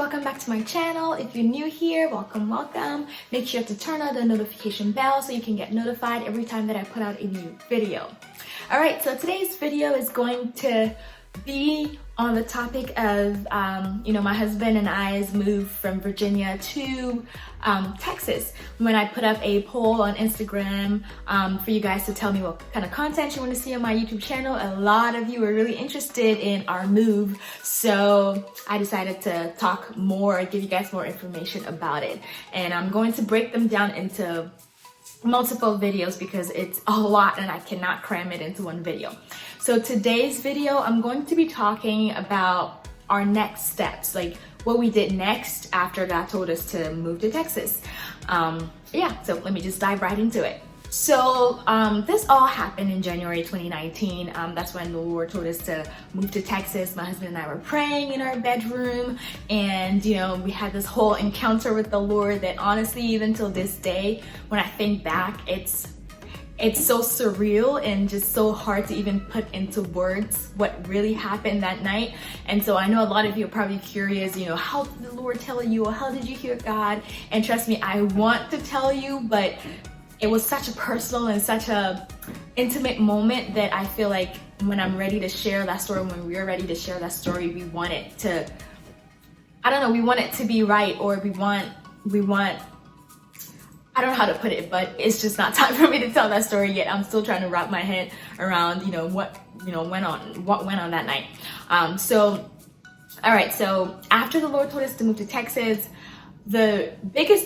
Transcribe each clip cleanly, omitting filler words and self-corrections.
welcome back to my channel. If you're new here, welcome. Make sure to turn on the notification bell so you can get notified every time that I put out a new video. Alright, so today's video is going to be on the topic of, my husband and I's move from Virginia to Texas. When I put up a poll on Instagram for you guys to tell me what kind of content you want to see on my YouTube channel, a lot of you were really interested in our move. So I decided to talk more, give you guys more information about it. And I'm going to break them down into multiple videos because it's a lot and I cannot cram it into one video. So today's video, I'm going to be talking about our next steps, like what we did next after God told us to move to Texas. So let me just dive right into it. So this all happened in January 2019. That's when the Lord told us to move to Texas. My husband and I were praying in our bedroom, and we had this whole encounter with the Lord that honestly, even till this day, when I think back, it's so surreal and just so hard to even put into words what really happened that night. And so I know a lot of you are probably curious, how did the Lord tell you, or how did you hear God? And trust me, I want to tell you, but it was such a personal and such a intimate moment that I feel like when I'm ready to share that story, when we're ready to share that story, we want it to, we want it to be right, or we want, I don't know how to put it, but it's just not time for me to tell that story yet. I'm still trying to wrap my head around, what went on that night. So after the Lord told us to move to Texas, the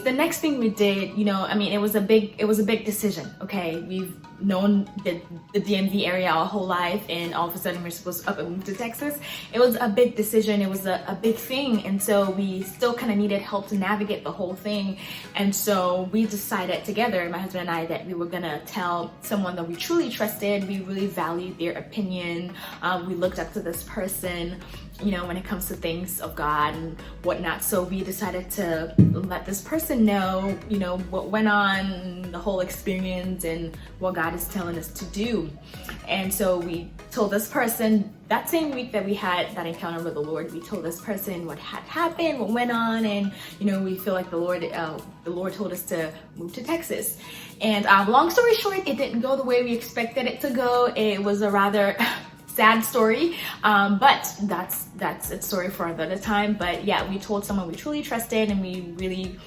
next thing we did, it was a big decision. Okay, we've known the DMV area our whole life, and all of a sudden we're supposed to up and move to Texas. It was a big decision. It was a big thing, and so we still kind of needed help to navigate the whole thing. And so we decided together, my husband and I, that we were gonna tell someone that we truly trusted. We really valued their opinion. We looked up to this person, when it comes to things of God and whatnot. So we decided to let this person know, what went on, the whole experience, and what God is telling us to do. And so we told this person that same week that we had that encounter with the Lord, we told this person what had happened, what went on, and we feel like the Lord told us to move to Texas. And long story short, it didn't go the way we expected it to go. It was a rather sad story, but that's a story for another time. But yeah, we told someone we truly trusted, and we really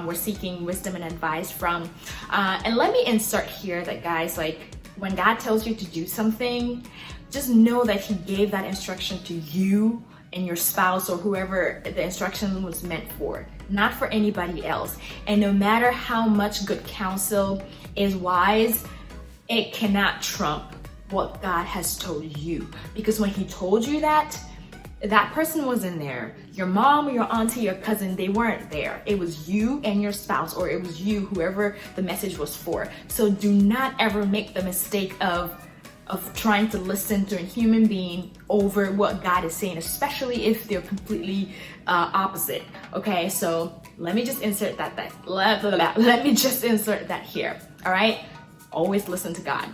were seeking wisdom and advice from. And let me insert here that, guys, like, when God tells you to do something, just know that He gave that instruction to you and your spouse or whoever the instruction was meant for, not for anybody else. And no matter how much good counsel is wise, it cannot trump what God has told you. Because when He told you that person wasn't there. Your mom or your auntie, your cousin, they weren't there. It was you and your spouse, or it was you, whoever the message was for. So do not ever make the mistake of trying to listen to a human being over what God is saying, especially if they're completely opposite. Okay, so let me just insert that. Let me just insert that here. All right, always listen to God.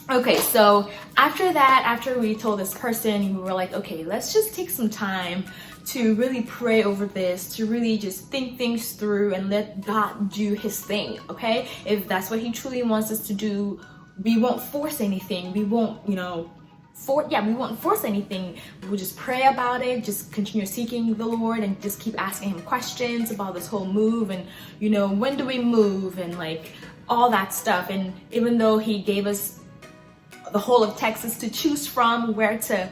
Okay, so after we told this person, we were like, okay, let's just take some time to really pray over this, to really just think things through and let God do His thing, okay? If that's what He truly wants us to do, we won't force anything. We won't, we won't force anything. We'll just pray about it, just continue seeking the Lord, and just keep asking Him questions about this whole move, and, when do we move, and like all that stuff. And even though He gave us the whole of Texas to choose from, where to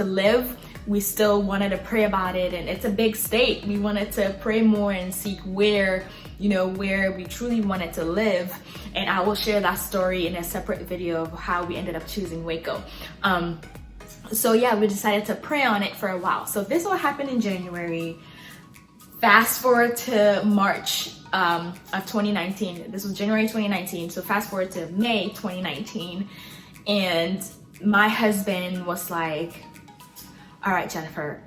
live, we still wanted to pray about it. And it's a big state. We wanted to pray more and seek where we truly wanted to live. And I will share that story in a separate video of how we ended up choosing Waco. So yeah, we decided to pray on it for a while. So this all happened in January. Fast forward to March of 2019. This was January 2019. So fast forward to May 2019. And my husband was like, all right, Jennifer,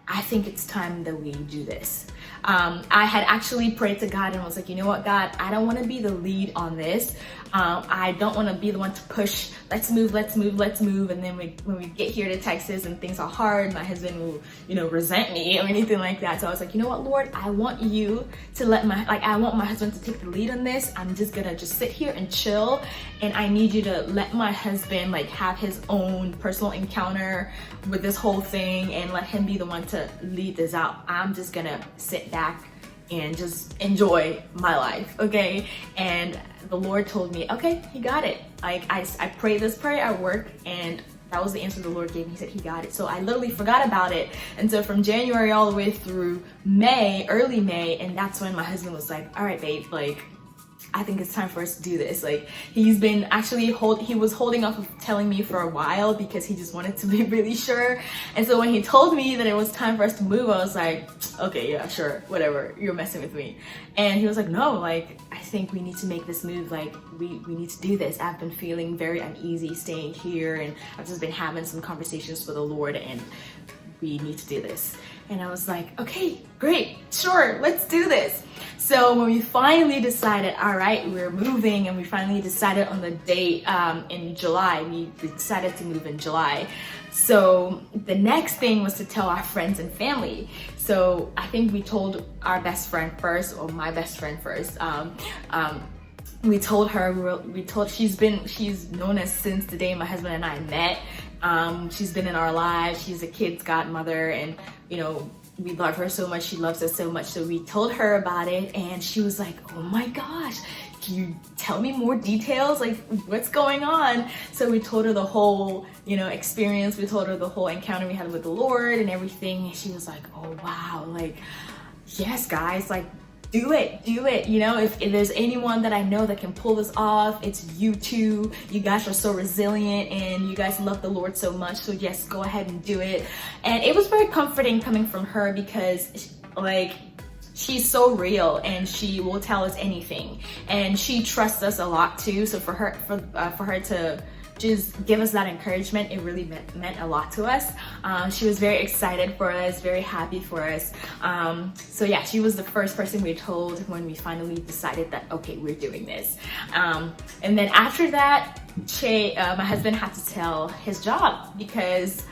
I think it's time that we do this. I had actually prayed to God and was like, you know what, God, I don't want to be the lead on this. I don't want to be the one to push, let's move. And then when we get here to Texas and things are hard, my husband will, resent me or anything like that. So I was like, you know what, Lord, I want you to I want my husband to take the lead on this. I'm just gonna just sit here and chill. And I need you to let my husband have his own personal encounter with this whole thing and let him be the one to lead this out. I'm just gonna sit back and just enjoy my life, okay? And the Lord told me, okay, he got it. I prayed this prayer at work, and that was the answer the Lord gave me. He said he got it. So I literally forgot about it. And so from January all the way through May, early May, and that's when my husband was like, all right, babe, I think it's time for us to do this. He's been actually he was holding off of telling me for a while because he just wanted to be really sure. And so when he told me that it was time for us to move, I was like, okay, yeah, sure, whatever, you're messing with me. And he was like, no, I think we need to make this move. We need to do this. I've been feeling very uneasy staying here, and I've just been having some conversations with the Lord, and we need to do this. And I was like, okay, great, sure, let's do this. So when we finally decided, all right, we're moving, and we finally decided on the date in July, we decided to move in July. So the next thing was to tell our friends and family. So I think we told our best friend first, or my best friend first. We told her, she's known us since the day my husband and I met. She's been in our lives. She's a kid's godmother, and we love her so much. She loves us so much. So we told her about it, and she was like, oh my gosh, can you tell me more details? What's going on? So we told her the whole, experience. We told her the whole encounter we had with the Lord and everything. And she was like, oh wow, yes, guys, do it. If there's anyone that I know that can pull this off, it's you two. You guys are so resilient, and you guys love the Lord so much. So yes, go ahead and do it. And it was very comforting coming from her because she's so real, and she will tell us anything, and she trusts us a lot too. So for her to just give us that encouragement, it really meant a lot to us. She was very excited for us, very happy for us. So yeah, she was the first person we told when we finally decided that, okay, we're doing this. And then after that, my husband had to tell his job, because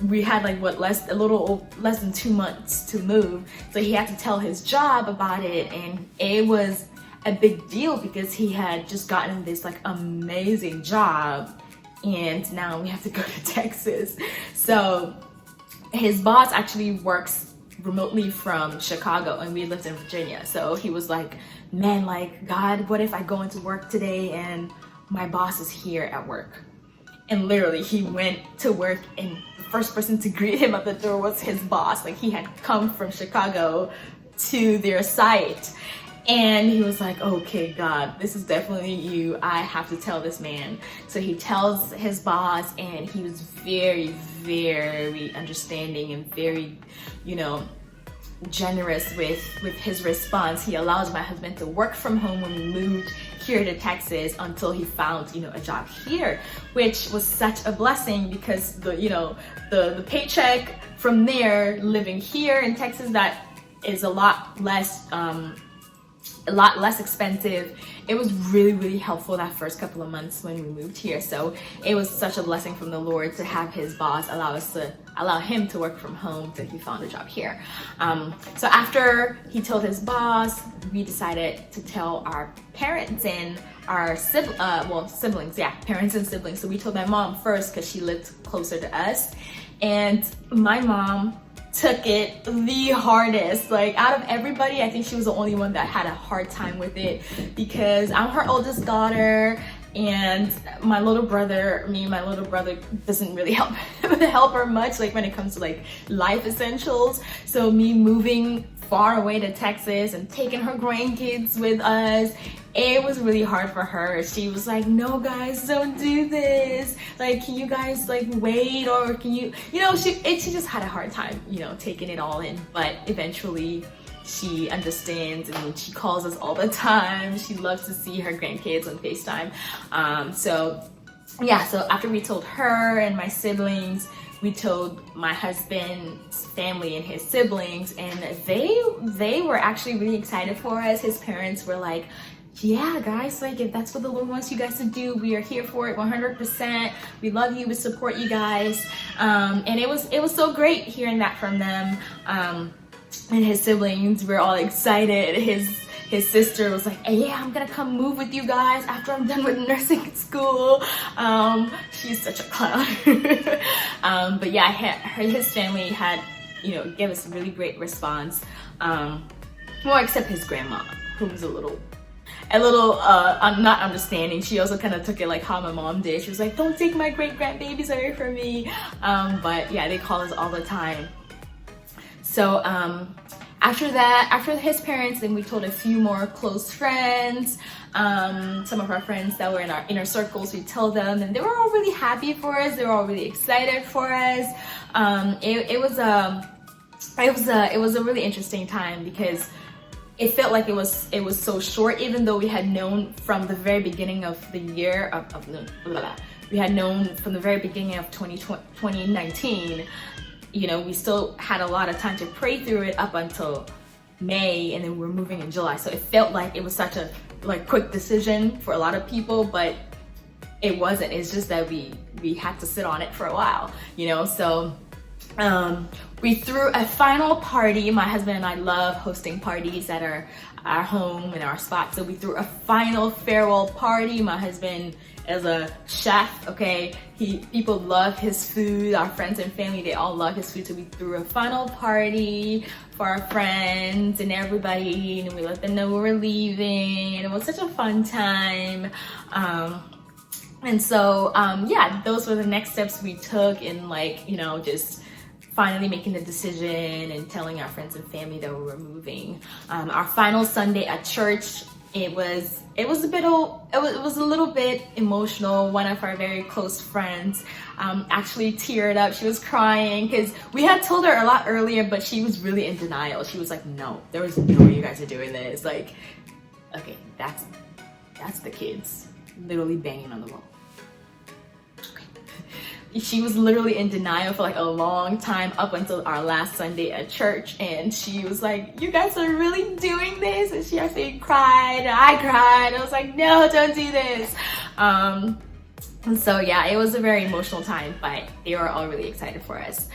we had a little less than 2 months to move. So he had to tell his job about it, and it was a big deal because he had just gotten this amazing job, and now we have to go to Texas. So his boss actually works remotely from Chicago, and we lived in Virginia. So he was like, man, God, what if I go into work today and my boss is here at work? And literally he went to work, and the first person to greet him at the door was his boss. He had come from Chicago to their site. And he was like, okay, God, this is definitely you. I have to tell this man. So he tells his boss, and he was very, very understanding and very, generous with his response. He allowed my husband to work from home when we moved here to Texas until he found, a job here, which was such a blessing, because the paycheck from there, living here in Texas, that is a lot less expensive. It was really, really helpful that first couple of months when we moved here. So it was such a blessing from the Lord to have his boss allow him to work from home till he found a job here. So after he told his boss, we decided to tell our parents and our siblings, parents and siblings. So we told my mom first because she lived closer to us, and my mom took it the hardest. Out of everybody, I think she was the only one that had a hard time with it, because I'm her oldest daughter, and my little brother doesn't really help her much when it comes to life essentials. So me moving far away to Texas and taking her grandkids with us, it was really hard for her. She was like, no guys, don't do this. Can you guys wait, or can you, she just had a hard time, taking it all in. But eventually she understands, and she calls us all the time. She loves to see her grandkids on FaceTime. So after we told her and my siblings, we told my husband's family and his siblings, and they were actually really excited for us. His parents were like, yeah guys, like if that's what the Lord wants you guys to do, we are here for it 100%. We love you, we support you guys. And it was so great hearing that from them. And his siblings were all excited. His sister was like, hey, yeah, I'm gonna come move with you guys after I'm done with nursing school. She's such a clown. But yeah, his family had, gave us a really great response. Well, except his grandma, who was a little not understanding. She also kind of took it like how my mom did. She was like, don't take my great grandbabies away from me. But yeah, they call us all the time. So after that, after his parents, then we told a few more close friends, some of our friends that were in our inner circles. We told them, and they were all really happy for us. They were all really excited for us. It was a really interesting time because it felt like it was so short, even though we had known from the very beginning of the year we had known from the very beginning of 2019. We still had a lot of time to pray through it up until May, and then we're moving in July. So it felt like it was such a quick decision for a lot of people, but it wasn't. It's just that we had to sit on it for a while, so we threw a final party. My husband and I love hosting parties at our home and our spot. So we threw a final farewell party. My husband is a chef, okay? People love his food. Our friends and family, they all love his food. So we threw a final party for our friends and everybody, and we let them know we were leaving. And it was such a fun time. And so, yeah, those were the next steps we took in just finally making the decision and telling our friends and family that we were moving. Our final Sunday at church, it was a little bit emotional. One of our very close friends actually teared up. She was crying because we had told her a lot earlier, but she was really in denial. She was like, no, there was no way you guys are doing this. Like, okay, that's the kids literally banging on the wall. She was literally in denial for a long time up until our last Sunday at church, and she was like, you guys are really doing this? And she actually cried. I cried. I was like, no, don't do this. And so yeah, it was a very emotional time, but they were all really excited for us.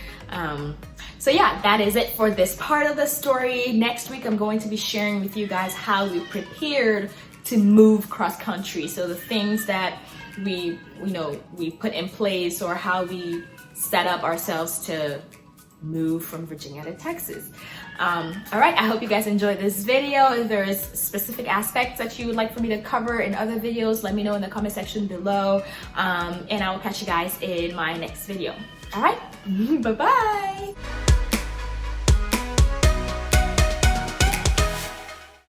So yeah, that is it for this part of the story. Next week, I'm going to be sharing with you guys how we prepared to move cross country. So the things that we put in place, or how we set up ourselves to move from Virginia to Texas. All right, I hope you guys enjoyed this video. If there is specific aspects that you would like for me to cover in other videos, let me know in the comment section below, and I will catch you guys in my next video. All right, bye-bye.